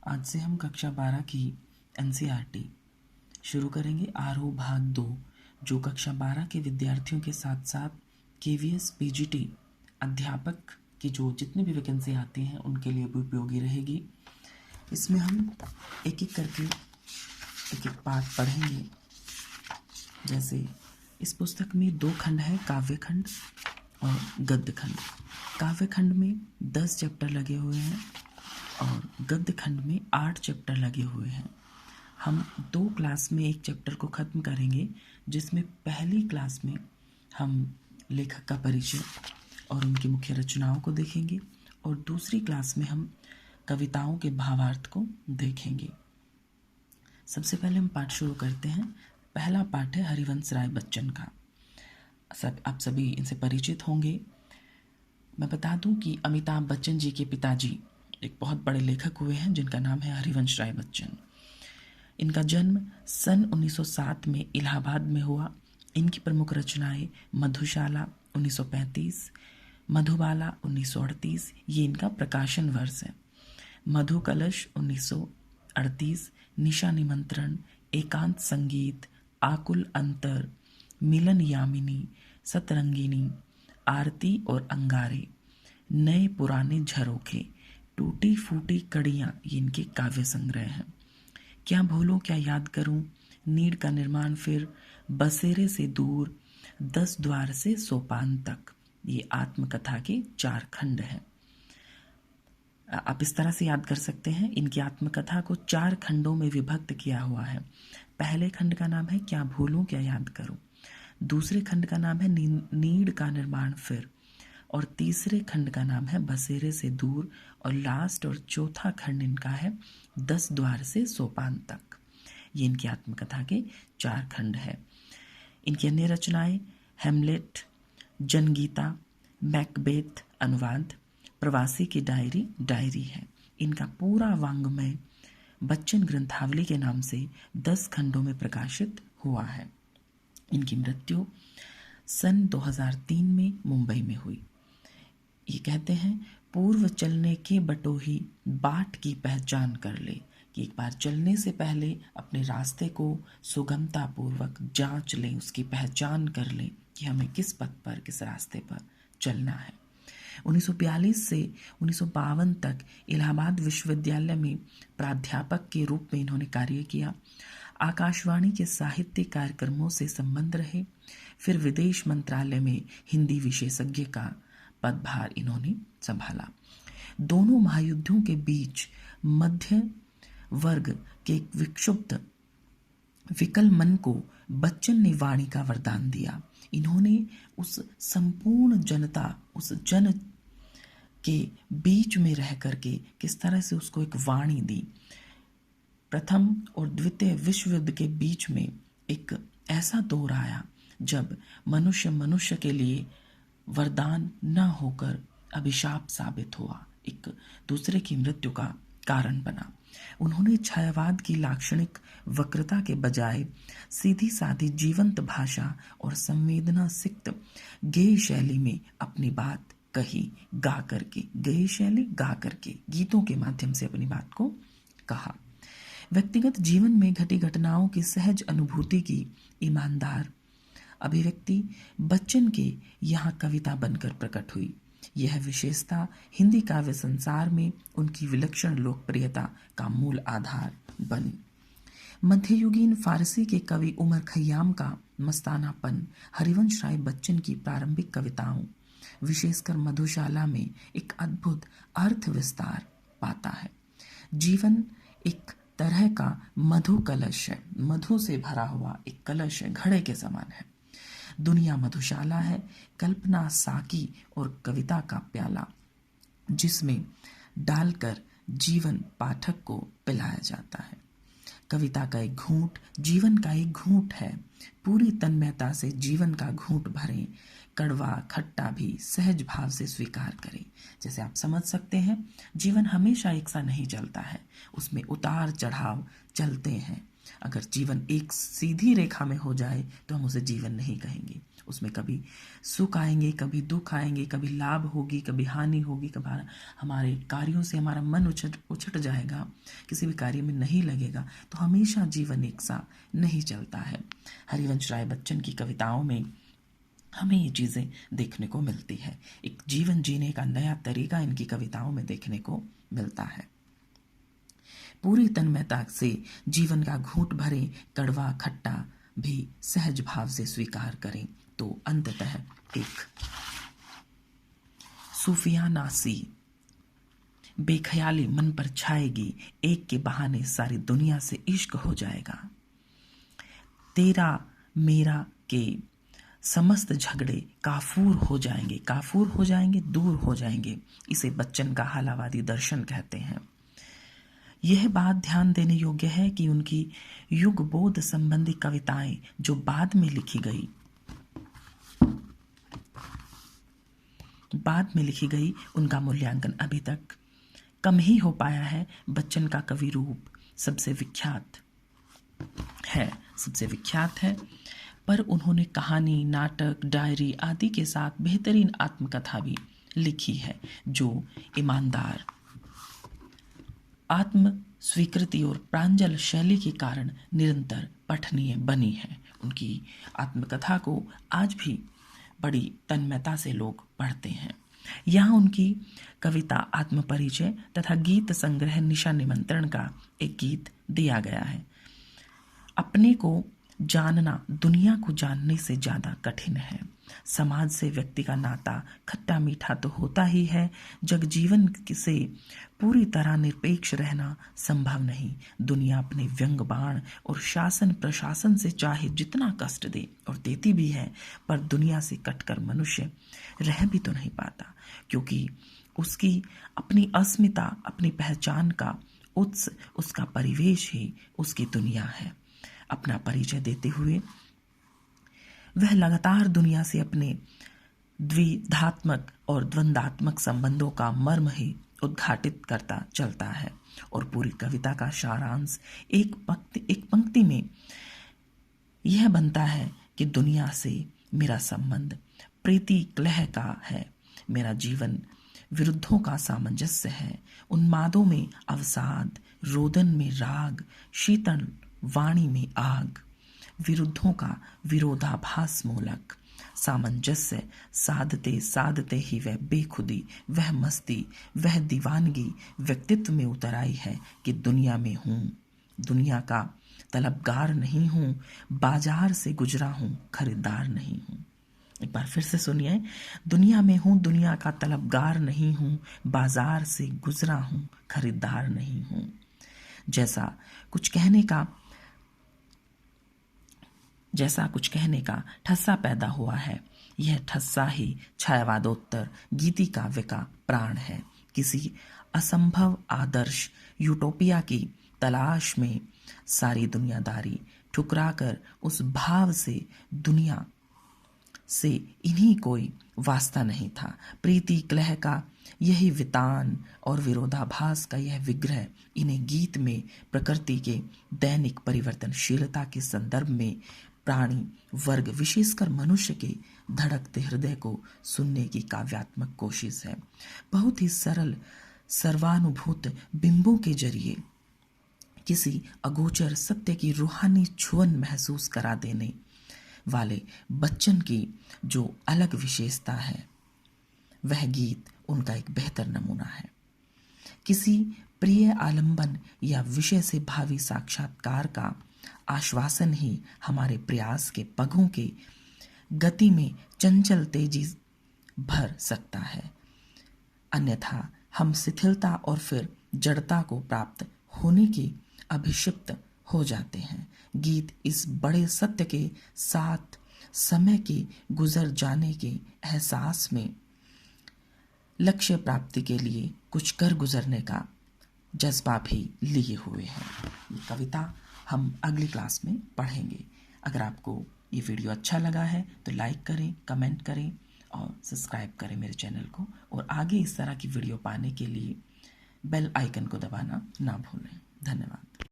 आज से हम कक्षा 12 की एनसीईआरटी शुरू करेंगे। आरओ भाग 2, जो कक्षा 12 के विद्यार्थियों के साथ साथ केवीएस पीजीटी अध्यापक की जो जितनी भी वैकेंसी आती हैं उनके लिए भी उपयोगी रहेगी। इसमें हम एक एक करके एक एक पाठ पढ़ेंगे। जैसे इस पुस्तक में 2 खंड है, काव्य खंड और गद्य खंड। काव्य खंड में 10 चैप्टर लगे हुए हैं और गद्य खंड में 8 चैप्टर लगे हुए हैं। हम 2 क्लास में एक चैप्टर को ख़त्म करेंगे, जिसमें पहली क्लास में हम लेखक का परिचय और उनकी मुख्य रचनाओं को देखेंगे और दूसरी क्लास में हम कविताओं के भावार्थ को देखेंगे। सबसे पहले हम पाठ शुरू करते हैं। पहला पाठ है हरिवंश राय बच्चन का। आप सभी इनसे परिचित होंगे। मैं बता दूं कि अमिताभ बच्चन जी के पिताजी एक बहुत बड़े लेखक हुए हैं जिनका नाम है हरिवंश राय बच्चन। इनका जन्म सन 1907 में इलाहाबाद में हुआ। इनकी प्रमुख रचनाएं मधुशाला 1935, मधुबाला 1938, ये इनका प्रकाशन वर्ष है। मधु कलश 1938, निशा निमंत्रण, एकांत संगीत, आकुल अंतर, मिलन यामिनी, सतरंगिनी, आरती और अंगारे, नए पुराने झरोखे, टूटी फूटी कड़ियाँ, ये इनके काव्य संग्रह हैं। क्या भूलूं क्या याद करूं, नीड़ का निर्माण फिर, बसेरे से दूर, 10 द्वार से सोपान तक, ये आत्मकथा के 4 खंड हैं। आप इस तरह से याद कर सकते हैं। इनकी आत्मकथा को 4 खंडों में विभक्त किया हुआ है। पहले खंड का नाम है क्या भूलूं क्या याद करूं, दूसरे खंड का नाम है नीड़ का निर्माण फिर, और तीसरे खंड का नाम है बसेरे से दूर, और लास्ट और चौथा खंड इनका है 10 द्वार से सोपान तक। ये इनकी आत्मकथा के 4 खंड है। इनकी अन्य रचनाएं हेमलेट, जनगीता, मैकबेथ अनुवाद, प्रवासी की डायरी है। इनका पूरा वाङ्मय बच्चन ग्रंथावली के नाम से 10 खंडों में प्रकाशित हुआ है। इनकी मृत्यु सन 2003 में मुंबई में हुई। ये कहते हैं, पूर्व चलने के बटोही बाट की पहचान कर ले, कि एक बार चलने से पहले अपने रास्ते को सुगमता पूर्वक जांच लें, उसकी पहचान कर लें कि हमें किस पथ पर, किस रास्ते पर चलना है। 1942 से 1952 तक इलाहाबाद विश्वविद्यालय में प्राध्यापक के रूप में इन्होंने कार्य किया। आकाशवाणी के साहित्य कार्यक्रमों से संबंध रहे। फिर विदेश मंत्रालय में हिंदी विशेषज्ञ का पदभार इन्होंने संभाला। दोनों महायुद्धों के बीच मध्य वर्ग के विक्षुब्ध विकल मन को बच्चन ने वाणी का वरदान दिया। इन्होंने उस संपूर्ण जनता, उस जन के बीच में रह करके किस तरह से उसको एक वाणी दी। प्रथम और द्वितीय विश्व युद्ध के बीच में एक ऐसा दौर आया जब मनुष्य मनुष्य के लिए वरदान न होकर अभिशाप साबित हुआ, एक दूसरे की मृत्यु का कारण बना। उन्होंने छायावाद की लाक्षणिक वक्रता के बजाय सीधी सादी जीवंत भाषा और संवेदना सिक्त गेय शैली में अपनी बात कही, गा करके, गेय शैली गा करके, गीतों के माध्यम से अपनी बात को कहा। व्यक्तिगत जीवन में घटी घटनाओं की सहज अनुभूति की ईमानदार अभिव्यक्ति बच्चन के यहाँ कविता बनकर प्रकट हुई। यह विशेषता हिंदी काव्य संसार में उनकी विलक्षण लोकप्रियता का मूल आधार बनी। मध्ययुगीन फारसी के कवि उमर खय्याम का मस्तानापन हरिवंश राय बच्चन की प्रारंभिक कविताओं, विशेषकर मधुशाला में एक अद्भुत अर्थ विस्तार पाता है। जीवन एक तरह का मधु कलश है, मधु से भरा हुआ एक कलश है, घड़े के समान है। दुनिया मधुशाला है, कल्पना साकी और कविता का प्याला, जिसमें डालकर जीवन पाठक को पिलाया जाता है। कविता का एक घूंट जीवन का एक घूंट है। पूरी तन्मयता से जीवन का घूंट भरें, कड़वा खट्टा भी सहज भाव से स्वीकार करें। जैसे आप समझ सकते हैं, जीवन हमेशा एक सा नहीं चलता है, उसमें उतार चढ़ाव चलते हैं। अगर जीवन एक सीधी रेखा में हो जाए तो हम उसे जीवन नहीं कहेंगे, उसमें कभी सुख आएंगे, कभी दुख आएंगे, कभी लाभ होगी, कभी हानि होगी, कभी हमारे कार्यों से हमारा मन उछट जाएगा, किसी भी कार्य में नहीं लगेगा। तो हमेशा जीवन एक सा नहीं चलता है। हरिवंश राय बच्चन की कविताओं में हमें ये चीज़ें देखने को मिलती है। एक जीवन जीने का नया तरीका इनकी कविताओं में देखने को मिलता है। पूरी तन्मयता से जीवन का घूंट भरे, कड़वा खट्टा भी सहज भाव से स्वीकार करें तो अंततः एक सूफियाना सी बेख्याली मन पर छाएगी, एक के बहाने सारी दुनिया से इश्क हो जाएगा। तेरा मेरा के समस्त झगड़े काफूर हो जाएंगे, दूर हो जाएंगे। इसे बच्चन का हालावादी दर्शन कहते हैं। यह बात ध्यान देने योग्य है कि उनकी युग बोध संबंधी कविताएं जो बाद में लिखी गई उनका मूल्यांकन अभी तक कम ही हो पाया है। बच्चन का कवि रूप सबसे विख्यात है, पर उन्होंने कहानी, नाटक, डायरी आदि के साथ बेहतरीन आत्मकथा भी लिखी है जो ईमानदार आत्म स्वीकृति और प्रांजल शैली के कारण निरंतर पठनीय बनी है। उनकी आत्मकथा को आज भी बड़ी तन्मयता से लोग पढ़ते हैं। यहाँ उनकी कविता आत्मपरिचय तथा गीत संग्रह निशा निमंत्रण का एक गीत दिया गया है। अपने को जानना दुनिया को जानने से ज्यादा कठिन है। समाज से व्यक्ति का नाता खट्टा मीठा तो होता ही है, जग जीवन से पूरी तरह निरपेक्ष रहना संभव नहीं। दुनिया अपने व्यंग बाण और शासन प्रशासन से चाहे जितना कष्ट दे और देती भी है, पर दुनिया से कटकर मनुष्य रह भी तो नहीं पाता, क्योंकि उसकी अपनी अस्मिता, अपनी पहचान का उसका परिवेश ही उसकी दुनिया है। अपना परिचय देते हुए वह लगातार दुनिया से अपने द्विधात्मक और द्वंद्वात्मक संबंधों का मर्म ही उद्घाटित करता चलता है और पूरी कविता का सारांश एक पंक्ति में यह बनता है कि दुनिया से मेरा संबंध प्रीति क्लह का है, मेरा जीवन विरुद्धों का सामंजस्य है। उन्मादों में अवसाद, रोदन में राग, शीतल वाणी में आग, विरुद्धों का विरोधाभास मूलक सामंजस्य साधते साधते ही वह बेखुदी, वह मस्ती, वह दीवानगी व्यक्तित्व में उतर आई है कि दुनिया में हूँ, दुनिया का तलबगार नहीं हूँ, बाजार से गुजरा हूँ, खरीदार नहीं हूँ। एक बार फिर से सुनिए। दुनिया में हूँ, दुनिया का तलबगार नहीं हूँ, बाजार से गुजरा हूँ, खरीदार नहीं हूँ। जैसा कुछ कहने का ठस्सा पैदा हुआ है, यह ठस्सा ही छायावादोत्तर गीति काव्य का प्राण है। किसी असंभव आदर्श यूटोपिया की तलाश में सारी दुनियादारी ठुकराकर उस भाव से दुनिया से इन्हीं कोई वास्ता नहीं था। प्रीति क्लह का यही वितान और विरोधाभास का यह विग्रह इन्हें गीत में प्रकृति के दैनिक परिवर्तनशीलता के संदर्भ में प्राणी वर्ग विशेषकर मनुष्य के धड़कते हृदय को सुनने की काव्यात्मक कोशिश है। बहुत ही सरल सर्वानुभूत बिंबों के जरिए किसी अगोचर सत्य की रूहानी छुअन महसूस करा देने वाले बच्चन की जो अलग विशेषता है, वह गीत उनका एक बेहतर नमूना है। किसी प्रिय आलंबन या विषय से भावी साक्षात्कार का आश्वासन ही हमारे प्रयास के पगों के गति में चंचल तेजी भर सकता है, अन्यथा हम शिथिलता और फिर जड़ता को प्राप्त होने की अभिषिक्त हो जाते हैं। गीत इस बड़े सत्य के साथ समय के गुजर जाने के एहसास में लक्ष्य प्राप्ति के लिए कुछ कर गुजरने का जज्बा भी लिए हुए हैं। ये कविता हम अगली क्लास में पढ़ेंगे। अगर आपको ये वीडियो अच्छा लगा है तो लाइक करें, कमेंट करें और सब्सक्राइब करें मेरे चैनल को, और आगे इस तरह की वीडियो पाने के लिए बेल आइकन को दबाना ना भूलें। धन्यवाद।